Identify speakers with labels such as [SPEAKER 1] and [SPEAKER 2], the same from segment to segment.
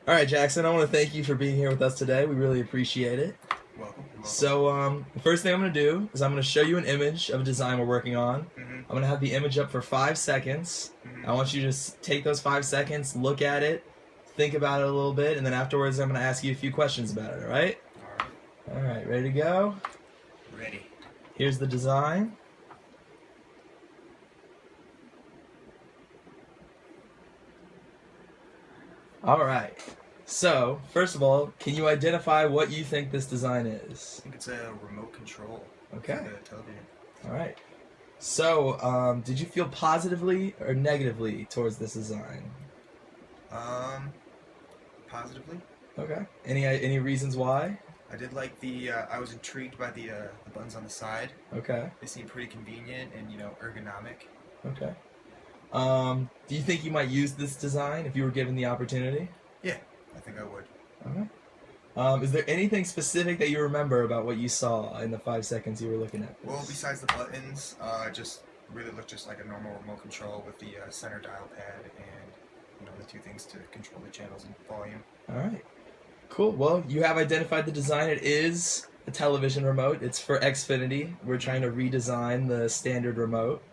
[SPEAKER 1] All right, Jackson, I want to thank you for being here with us today. We really appreciate it.
[SPEAKER 2] Welcome. You're welcome.
[SPEAKER 1] So, the first thing I'm going to do is I'm going to show you an image of a design we're working on.
[SPEAKER 2] Mm-hmm.
[SPEAKER 1] I'm going to have the image up for 5 seconds.
[SPEAKER 2] Mm-hmm.
[SPEAKER 1] I want you to just take those 5 seconds, look at it, think about it a little bit, and then afterwards I'm going to ask you a few questions about it, all right?
[SPEAKER 2] All right.
[SPEAKER 1] All right, ready to go?
[SPEAKER 2] Ready.
[SPEAKER 1] Here's the design. All right. So, first of all, can you identify what you think this design is?
[SPEAKER 2] I think it's a remote control.
[SPEAKER 1] Okay.
[SPEAKER 2] For the television.
[SPEAKER 1] All right. So, did you feel positively or negatively towards this design?
[SPEAKER 2] Positively.
[SPEAKER 1] Okay. Any reasons why?
[SPEAKER 2] I did like the. I was intrigued by the buttons on the side.
[SPEAKER 1] Okay.
[SPEAKER 2] They seem pretty convenient and ergonomic.
[SPEAKER 1] Okay. Do you think you might use this design if you were given the opportunity?
[SPEAKER 2] Yeah, I think I would.
[SPEAKER 1] Okay. Is there anything specific that you remember about what you saw in the 5 seconds you were looking at this?
[SPEAKER 2] Well, besides the buttons, just really looked just like a normal remote control with the center dial pad and the two things to control the channels and volume.
[SPEAKER 1] All right. Cool. Well, you have identified the design. It is a television remote. It's for Xfinity. We're trying to redesign the standard remote.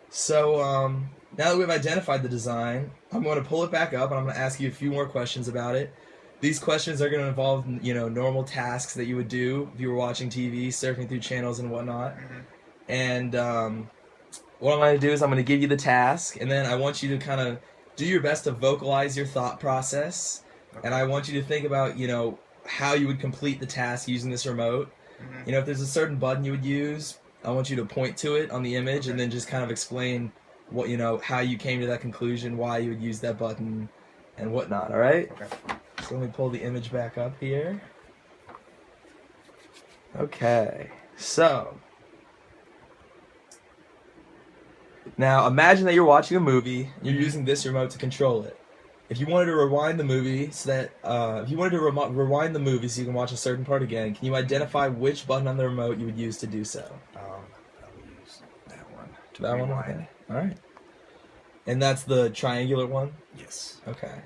[SPEAKER 1] So, now that we've identified the design, I'm going to pull it back up and I'm going to ask you a few more questions about it. These questions are going to involve, normal tasks that you would do if you were watching TV, surfing through channels and whatnot.
[SPEAKER 2] Mm-hmm.
[SPEAKER 1] And what I'm going to do is I'm going to give you the task, and then I want you to kind of do your best to vocalize your thought process.
[SPEAKER 2] Okay.
[SPEAKER 1] And I want you to think about, how you would complete the task using this remote.
[SPEAKER 2] Mm-hmm.
[SPEAKER 1] If there's a certain button you would use, I want you to point to it on the image,
[SPEAKER 2] Okay.
[SPEAKER 1] and then just kind of explain what how you came to that conclusion, why you would use that button, and whatnot. All right.
[SPEAKER 2] Okay.
[SPEAKER 1] So let me pull the image back up here. Okay. So now imagine that you're watching a movie. You're using this remote to control it. If you wanted to rewind the movie so that if you wanted to rewind the movie so you can watch a certain part again, can you identify which button on the remote you would use to do so?
[SPEAKER 2] Probably use that one to
[SPEAKER 1] That one,
[SPEAKER 2] rewind.
[SPEAKER 1] okay. All right. And that's the triangular one?
[SPEAKER 2] Yes.
[SPEAKER 1] Okay.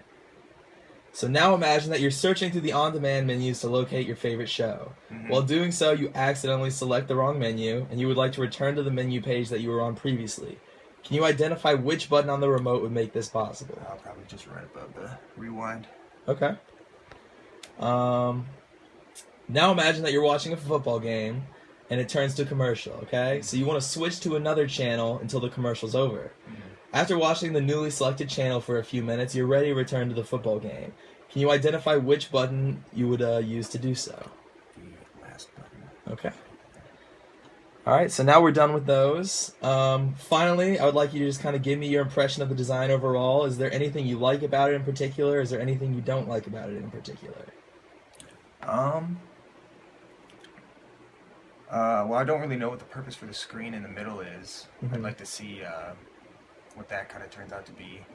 [SPEAKER 1] So now imagine that you're searching through the on-demand menus to locate your favorite show.
[SPEAKER 2] Mm-hmm.
[SPEAKER 1] While doing so, you accidentally select the wrong menu, and you would like to return to the menu page that you were on previously. Can you identify which button on the remote would make this possible?
[SPEAKER 2] I'll probably just right above the rewind.
[SPEAKER 1] Okay. Now imagine that you're watching a football game, and it turns to commercial, okay? So you want to switch to another channel until the commercial's over.
[SPEAKER 2] Mm-hmm.
[SPEAKER 1] After watching the newly selected channel for a few minutes, you're ready to return to the football game. Can you identify which button you would use to do so?
[SPEAKER 2] The last button.
[SPEAKER 1] Okay. Alright, so now we're done with those. Finally, I would like you to just kind of give me your impression of the design overall. Is there anything you like about it in particular? Is there anything you don't like about it in particular?
[SPEAKER 2] Well, I don't really know what the purpose for the screen in the middle is.
[SPEAKER 1] Mhm.
[SPEAKER 2] I'd like to see what that kind of turns out to be.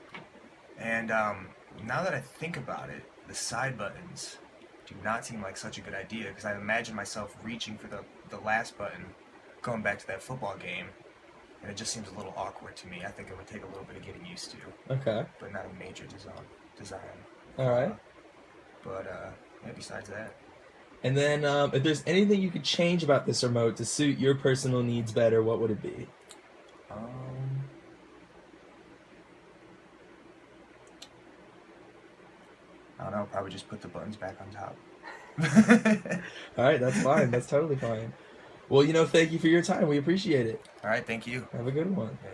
[SPEAKER 2] And now that I think about it, the side buttons do not seem like such a good idea because I imagine myself reaching for the last button, going back to that football game, and it just seems a little awkward to me. I think it would take a little bit of getting used to,
[SPEAKER 1] Okay.
[SPEAKER 2] but not a major design.
[SPEAKER 1] Alright.
[SPEAKER 2] Yeah, besides that.
[SPEAKER 1] And then, if there's anything you could change about this remote to suit your personal needs better, what would it be?
[SPEAKER 2] I don't know, probably just put the buttons back on top.
[SPEAKER 1] Alright, that's fine. That's totally fine. Well, thank you for your time. We appreciate it.
[SPEAKER 2] Alright, thank you.
[SPEAKER 1] Have a good one.
[SPEAKER 2] Yeah,